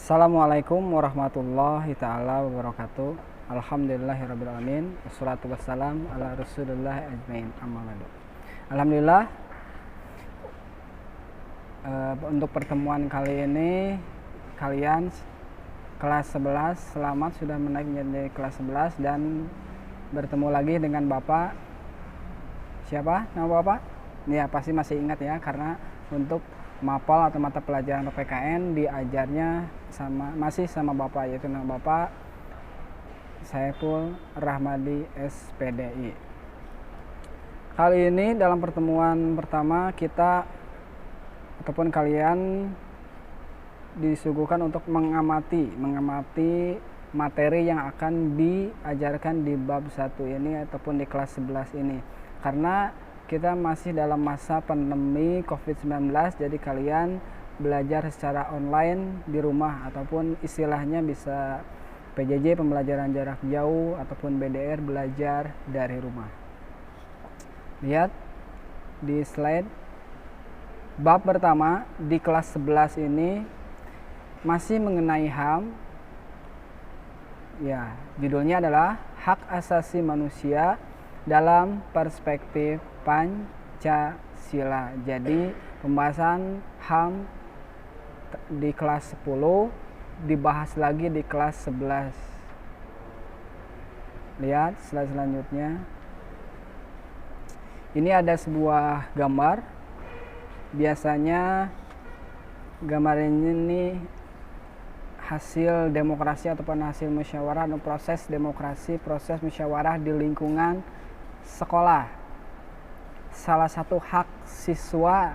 Assalamualaikum warahmatullahi ta'ala wabarakatuh. Alhamdulillahirrabbilalamin. Wassalatu wassalam ala rasulillah ajmain, amma ba'du. Alhamdulillah, untuk pertemuan kali ini kalian kelas 11 selamat sudah menaik menjadi kelas 11 dan bertemu lagi dengan Bapak. Siapa nama Bapak? Ya pasti masih ingat ya, karena untuk mapel atau mata pelajaran PPKN diajarnya masih sama Bapak, yaitu nama Bapak Saiful Rahmadi SPDI. Kali ini dalam pertemuan pertama kita ataupun kalian disuguhkan untuk mengamati materi yang akan diajarkan di bab 1 ini ataupun di kelas 11 ini. Karena kita masih dalam masa pandemi COVID-19, jadi kalian belajar secara online di rumah ataupun istilahnya bisa PJJ, pembelajaran jarak jauh, ataupun BDR, belajar dari rumah. Lihat di slide bab pertama di kelas 11 ini masih mengenai HAM. Ya, judulnya adalah Hak Asasi Manusia dalam Perspektif Pancasila. Jadi pembahasan HAM di kelas 10 dibahas lagi di kelas 11. Lihat slide selanjutnya. Ini ada sebuah gambar. Biasanya gambar ini hasil demokrasi ataupun hasil musyawarah atau proses demokrasi, proses musyawarah di lingkungan sekolah. Salah satu hak siswa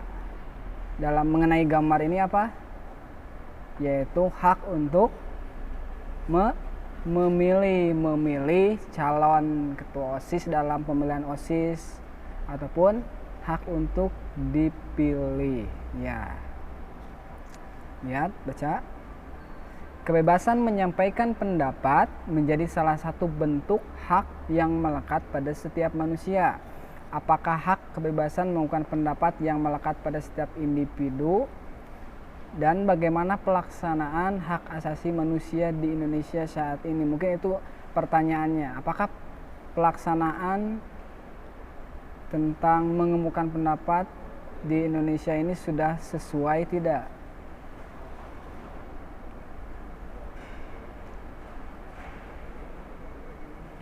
dalam mengenai gambar ini apa? Yaitu hak untuk memilih calon ketua OSIS dalam pemilihan OSIS ataupun hak untuk dipilih. Ya. Lihat, baca. Kebebasan menyampaikan pendapat menjadi salah satu bentuk hak yang melekat pada setiap manusia. Apakah hak kebebasan mengungkapkan pendapat yang melekat pada setiap individu? Dan bagaimana pelaksanaan hak asasi manusia di Indonesia saat ini? Mungkin itu pertanyaannya. Apakah pelaksanaan tentang mengemukakan pendapat di Indonesia ini sudah sesuai tidak?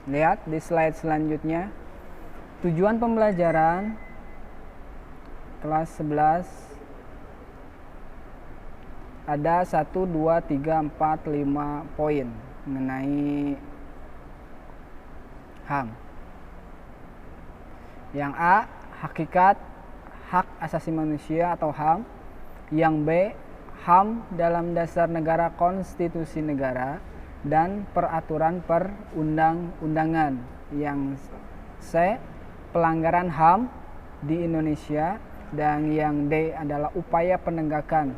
Lihat di slide selanjutnya. Tujuan pembelajaran kelas 11 ada 1, 2, 3, 4, 5 poin mengenai HAM. Yang A, hakikat hak asasi manusia atau HAM. Yang B, HAM dalam dasar negara, konstitusi negara dan peraturan perundang-undangan. Yang C, pelanggaran HAM di Indonesia. Dan yang D adalah upaya penegakan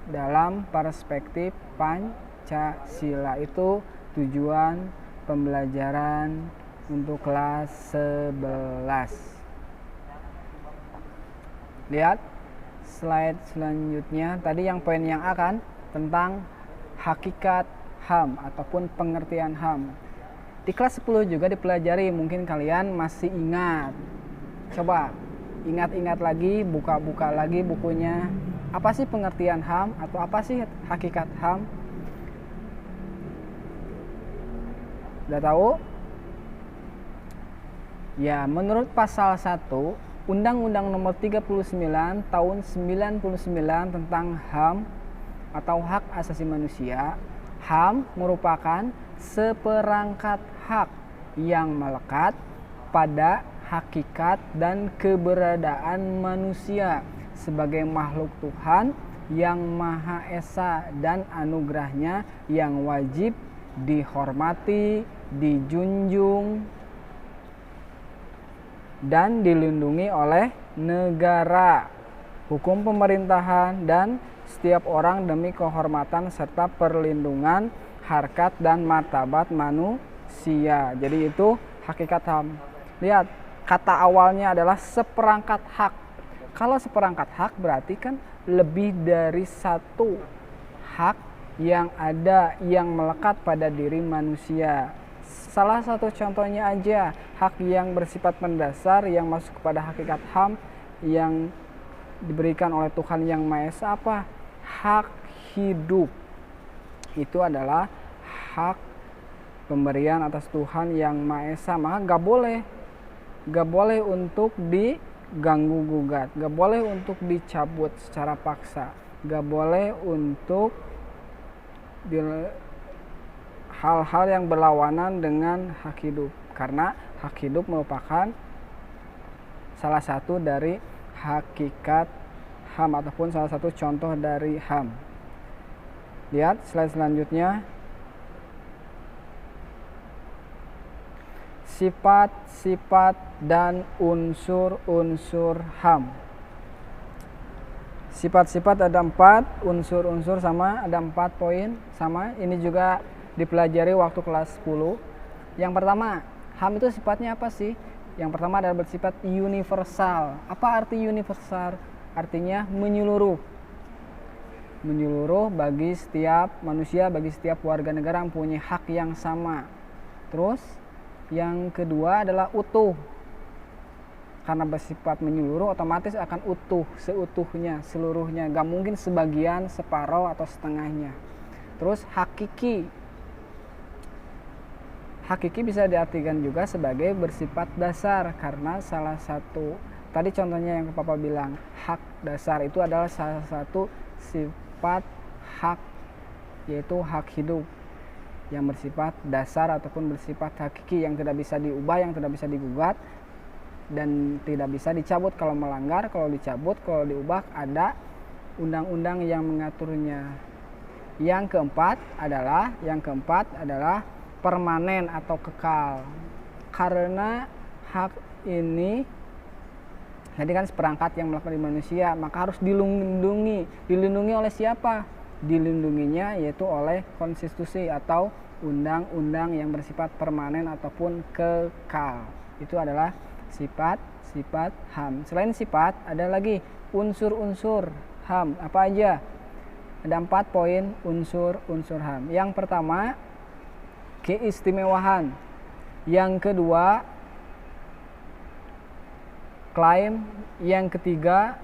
dalam perspektif Pancasila. Itu tujuan pembelajaran untuk kelas 11. Lihat slide selanjutnya. Tadi yang poin yang A kan tentang hakikat HAM ataupun pengertian HAM. Di kelas 10 juga dipelajari, mungkin kalian masih ingat. Coba ingat-ingat lagi, buka-buka lagi bukunya. Apa sih pengertian HAM atau apa sih hakikat HAM? Udah tahu? Ya, menurut pasal 1 Undang-Undang Nomor 39 Tahun 99 tentang HAM atau Hak Asasi Manusia, HAM merupakan seperangkat hak yang melekat pada hakikat dan keberadaan manusia sebagai makhluk Tuhan yang Maha Esa dan anugerahnya yang wajib dihormati, dijunjung, dan dilindungi oleh negara, hukum pemerintahan, dan setiap orang demi kehormatan serta perlindungan harkat dan martabat manusia. Jadi itu hakikat HAM. Lihat, kata awalnya adalah seperangkat hak. Kalau seperangkat hak berarti kan lebih dari satu hak yang ada yang melekat pada diri manusia. Salah satu contohnya aja, hak yang bersifat mendasar yang masuk kepada hakikat HAM yang diberikan oleh Tuhan Yang Maha Esa apa? Hak hidup. Itu adalah hak pemberian atas Tuhan Yang Maha Esa. Maka gak boleh untuk diganggu gugat, gak boleh untuk dicabut secara paksa, gak boleh untuk hal-hal yang berlawanan dengan hak hidup, karena hak hidup merupakan salah satu dari hakikat HAM ataupun salah satu contoh dari HAM. Lihat slide selanjutnya. Sifat-sifat dan unsur-unsur HAM. Sifat-sifat ada 4, unsur-unsur sama ada 4 poin sama. Ini juga dipelajari waktu kelas 10. Yang pertama, HAM itu sifatnya apa sih? Yang pertama adalah bersifat universal. Apa arti universal? Artinya menyeluruh. Menyeluruh bagi setiap manusia, bagi setiap warga negara yang punya hak yang sama. Terus yang kedua adalah utuh. Karena bersifat menyeluruh otomatis akan utuh, seutuhnya, seluruhnya. Gak mungkin sebagian, separuh atau setengahnya. Terus hakiki. Hakiki bisa diartikan juga sebagai bersifat dasar. Karena salah satu, tadi contohnya yang Papa bilang, hak dasar itu adalah salah satu sifat hak, yaitu hak hidup. Yang bersifat dasar ataupun bersifat hakiki, yang tidak bisa diubah, yang tidak bisa digugat, dan tidak bisa dicabut kalau melanggar. Kalau dicabut, kalau diubah, ada undang-undang yang mengaturnya. Yang keempat adalah permanen atau kekal. Karena hak ini tadi kan seperangkat yang melekat di manusia, maka harus dilindungi. Dilindungi oleh siapa? Dilindunginya yaitu oleh konstitusi atau undang-undang yang bersifat permanen ataupun kekal. Itu adalah sifat-sifat HAM. Selain sifat, ada lagi unsur-unsur HAM. Apa aja? Ada 4 poin unsur-unsur HAM. Yang pertama, keistimewaan. Yang kedua, klaim. Yang ketiga,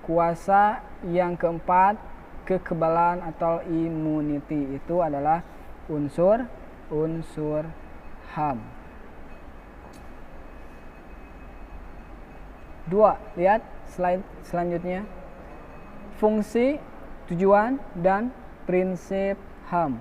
kuasa. Yang keempat, kekebalan atau immunity. Itu adalah unsur-unsur HAM. 2. Lihat slide selanjutnya. Fungsi, tujuan, dan prinsip HAM.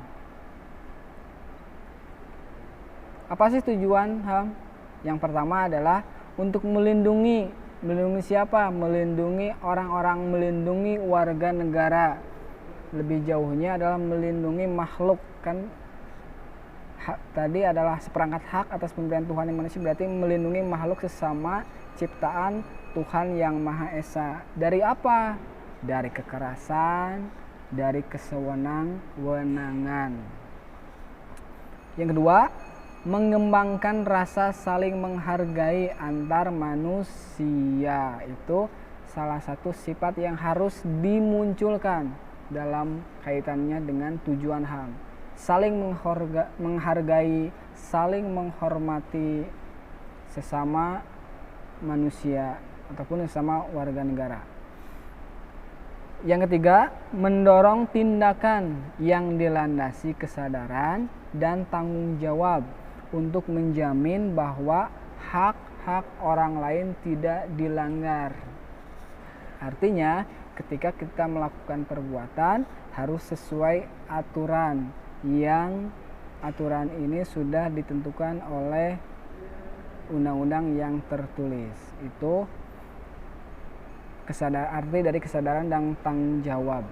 Apa sih tujuan HAM? Yang pertama adalah untuk melindungi. Melindungi siapa? Melindungi orang-orang, melindungi warga negara. Lebih jauhnya adalah melindungi makhluk. Kan tadi adalah seperangkat hak atas pemberian Tuhan yang manusia, berarti melindungi makhluk sesama ciptaan Tuhan Yang Maha Esa. Dari apa? Dari kekerasan, dari kesewenang-wenangan. Yang kedua, mengembangkan rasa saling menghargai antar manusia. Itu salah satu sifat yang harus dimunculkan dalam kaitannya dengan tujuan HAM. Saling menghargai, saling menghormati sesama manusia ataupun sesama warga negara. Yang ketiga, mendorong tindakan yang dilandasi kesadaran dan tanggung jawab untuk menjamin bahwa hak-hak orang lain tidak dilanggar. Artinya, ketika kita melakukan perbuatan harus sesuai aturan, yang aturan ini sudah ditentukan oleh undang-undang yang tertulis. Itu arti dari kesadaran dan tanggung jawab.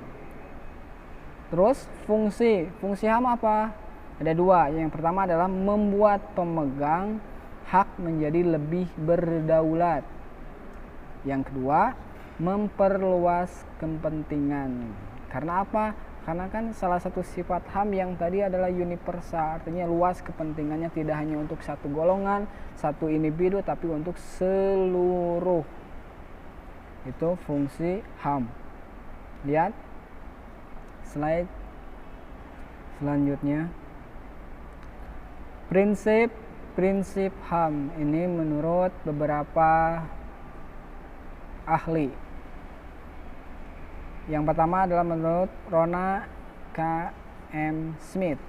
Terus fungsi HAM apa? Ada 2. Yang pertama adalah membuat pemegang hak menjadi lebih berdaulat. Yang kedua, memperluas kepentingan. Karena apa? Karena kan salah satu sifat HAM yang tadi adalah universal, artinya luas kepentingannya, tidak hanya untuk satu golongan, satu individu, tapi untuk seluruh. Itu fungsi HAM. Lihat slide Selanjutnya, prinsip HAM ini menurut beberapa ahli. Yang pertama adalah menurut Rona K. M. Smith.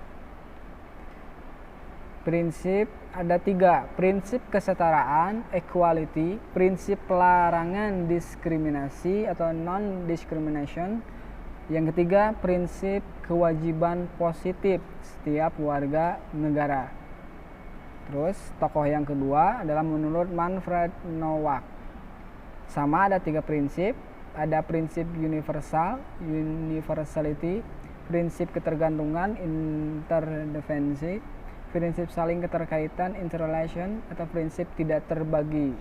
Prinsip ada 3, prinsip kesetaraan, equality, prinsip pelarangan diskriminasi atau non-discrimination. Yang ketiga, prinsip kewajiban positif setiap warga negara. Terus tokoh yang kedua adalah menurut Manfred Nowak. Sama ada 3 prinsip, ada prinsip universality, prinsip ketergantungan, interdependensi, prinsip saling keterkaitan, interrelation, atau prinsip tidak terbagi,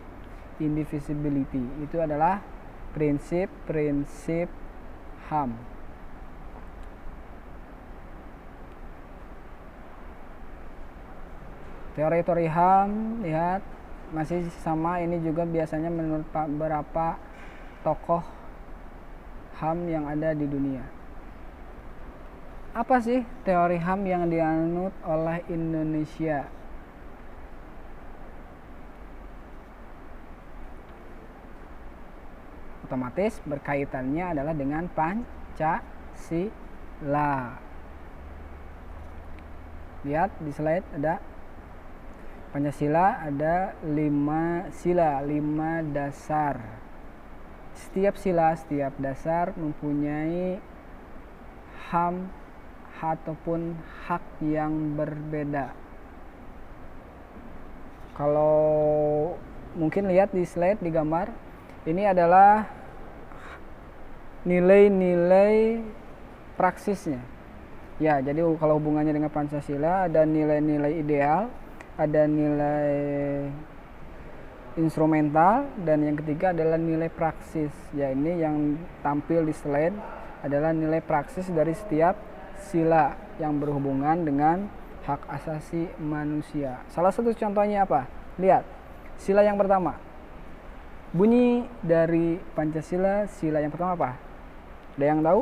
indivisibility. Itu adalah prinsip-prinsip HAM. Teori-teori HAM, lihat masih sama, ini juga biasanya menurut beberapa tokoh HAM yang ada di dunia. Apa sih teori HAM yang dianut oleh Indonesia? Otomatis berkaitannya adalah dengan Pancasila. Lihat di slide ada Pancasila, ada 5 sila, 5 dasar. Setiap sila, setiap dasar mempunyai HAM ataupun hak yang berbeda. Kalau mungkin lihat di slide, di gambar, ini adalah nilai-nilai praksisnya. Ya, jadi kalau hubungannya dengan Pancasila ada nilai-nilai ideal, ada nilai instrumental, dan yang ketiga adalah nilai praksis. Ya, ini yang tampil di slide adalah nilai praksis dari setiap sila yang berhubungan dengan hak asasi manusia. Salah satu contohnya apa? Lihat, sila yang pertama. Bunyi dari Pancasila, sila yang pertama apa? Ada yang tahu?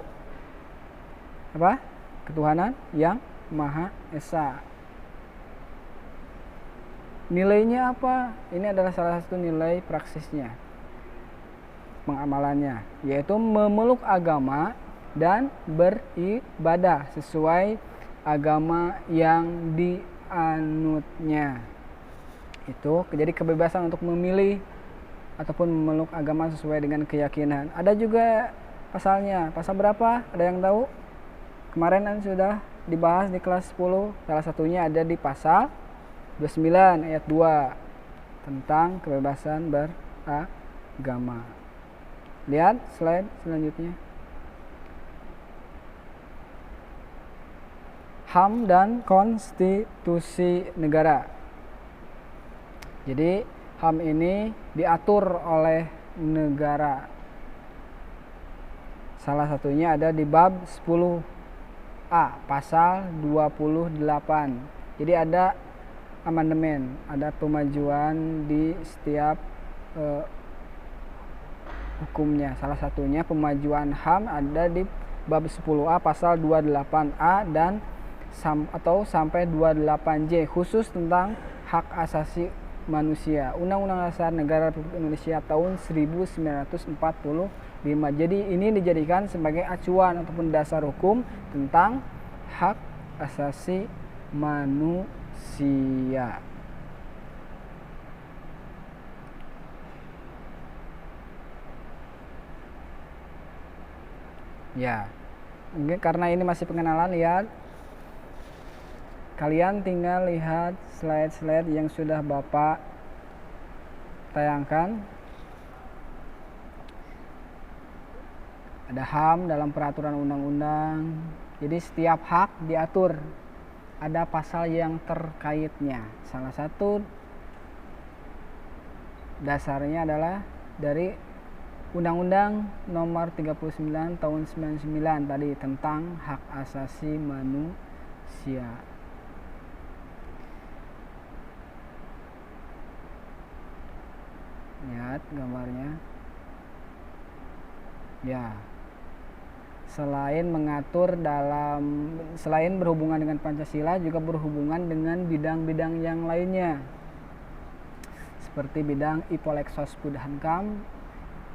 Apa? Ketuhanan yang Maha Esa. Nilainya apa? Ini adalah salah satu nilai praksisnya, pengamalannya, yaitu memeluk agama dan beribadah sesuai agama yang dianutnya. Itu jadi kebebasan untuk memilih ataupun memeluk agama sesuai dengan keyakinan. Ada juga pasalnya. Pasal berapa? Ada yang tahu? Kemarin kan sudah dibahas di kelas 10. Salah satunya ada di pasal 29 ayat 2 tentang kebebasan beragama. Lihat slide selanjutnya. HAM dan konstitusi negara. Jadi HAM ini diatur oleh negara. Salah satunya ada di bab 10A pasal 28. Jadi ada amandemen, ada pemajuan di setiap hukumnya. Salah satunya pemajuan HAM ada di bab 10A pasal 28A dan atau sampai 28J, khusus tentang hak asasi manusia. Undang-Undang Dasar Negara Republik Indonesia tahun 1945. Jadi ini dijadikan sebagai acuan ataupun dasar hukum tentang hak asasi manusia. Ya, karena ini masih pengenalan, lihat. Kalian tinggal lihat slide-slide yang sudah Bapak tayangkan. Ada HAM dalam peraturan undang-undang. Jadi setiap hak diatur, ada pasal yang terkaitnya. Salah satu dasarnya adalah dari Undang-Undang Nomor 39 Tahun 99 tadi tentang hak asasi manusia. Lihat gambarnya. Ya. Selain berhubungan dengan Pancasila, juga berhubungan dengan bidang-bidang yang lainnya, seperti bidang Ipolexos Budhankam,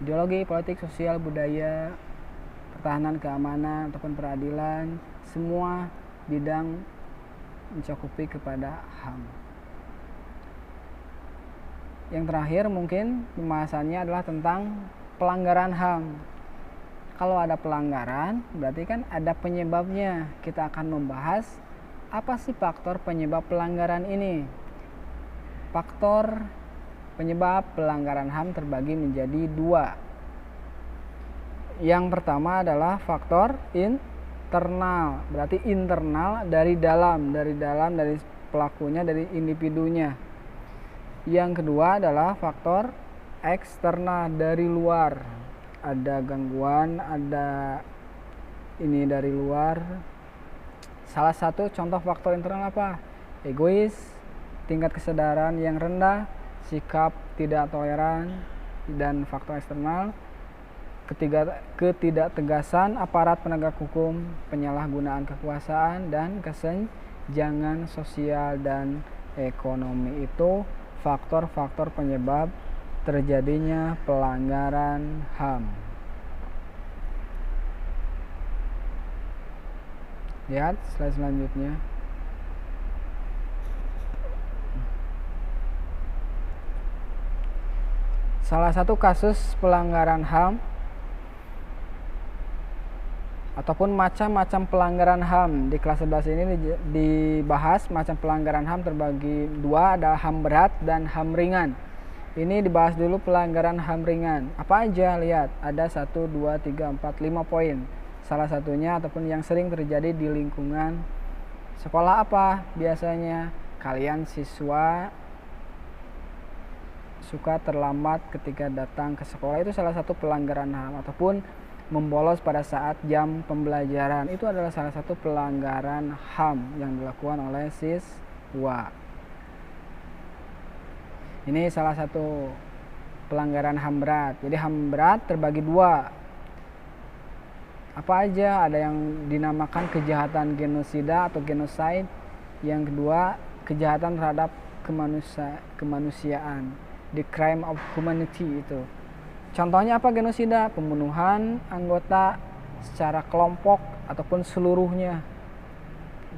ideologi, politik, sosial, budaya, pertahanan, keamanan, ataupun peradilan. Semua bidang mencakupi kepada HAM. Yang terakhir mungkin pembahasannya adalah tentang pelanggaran HAM. Kalau ada pelanggaran, berarti kan ada penyebabnya. Kita akan membahas apa sih faktor penyebab pelanggaran ini. Faktor penyebab pelanggaran HAM terbagi menjadi 2. Yang pertama adalah faktor internal, berarti internal dari dalam dari pelakunya, dari individunya. Yang kedua adalah faktor eksternal dari luar. Ada gangguan, ada ini dari luar. Salah satu contoh faktor internal apa? Egois, tingkat kesadaran yang rendah, sikap tidak toleran, dan faktor eksternal ketidaktegasan aparat penegak hukum, penyalahgunaan kekuasaan, dan kesenjangan sosial dan ekonomi. Itu faktor-faktor penyebab terjadinya pelanggaran HAM. Lihat slide selanjutnya. Salah satu kasus pelanggaran HAM ataupun macam-macam pelanggaran HAM di kelas 11 ini dibahas. Macam pelanggaran HAM terbagi 2, ada HAM berat dan HAM ringan. Ini dibahas dulu pelanggaran HAM ringan. Apa aja? Lihat, ada 1, 2, 3, 4, 5 poin. Salah satunya ataupun yang sering terjadi di lingkungan sekolah apa? Biasanya kalian siswa suka terlambat ketika datang ke sekolah. Itu salah satu pelanggaran HAM. Ataupun membolos pada saat jam pembelajaran. Itu adalah salah satu pelanggaran HAM yang dilakukan oleh siswa. Ini salah satu pelanggaran HAM berat. Jadi HAM berat terbagi 2. Apa aja? Ada yang dinamakan kejahatan genosida atau genocide. Yang kedua, kejahatan terhadap kemanusiaan. The crime of humanity itu. Contohnya apa genosida? Pembunuhan anggota secara kelompok ataupun seluruhnya.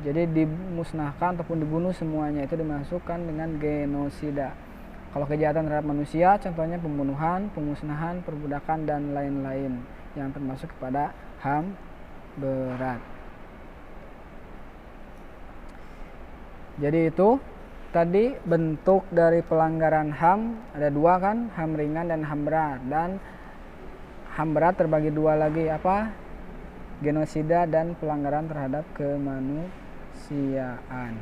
Jadi dimusnahkan ataupun dibunuh semuanya, itu dimasukkan dengan genosida. Kalau kejahatan terhadap manusia, contohnya pembunuhan, pemusnahan, perbudakan, dan lain-lain yang termasuk kepada HAM berat. Jadi itu tadi bentuk dari pelanggaran HAM, ada 2 kan, HAM ringan dan HAM berat. Dan HAM berat terbagi 2 lagi, apa? Genosida dan pelanggaran terhadap kemanusiaan.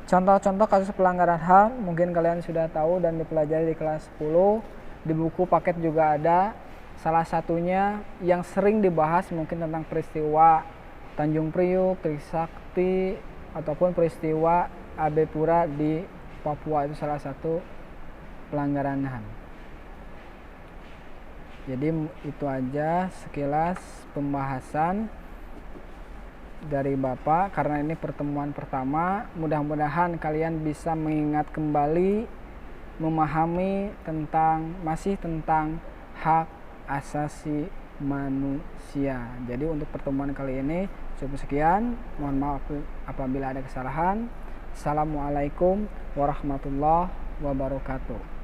Contoh-contoh kasus pelanggaran HAM mungkin kalian sudah tahu dan dipelajari di kelas 10. Di buku paket juga ada. Salah satunya yang sering dibahas mungkin tentang peristiwa Tanjung Priuk, Trisakti, ataupun peristiwa AB Pura di Papua. Itu salah satu pelanggaran HAM. Jadi itu aja sekilas pembahasan dari Bapak, karena ini pertemuan pertama. Mudah-mudahan kalian bisa mengingat kembali, memahami masih tentang hak asasi manusia. Jadi untuk pertemuan kali ini cukup sekian. Mohon maaf apabila ada kesalahan. Assalamualaikum warahmatullahi wabarakatuh.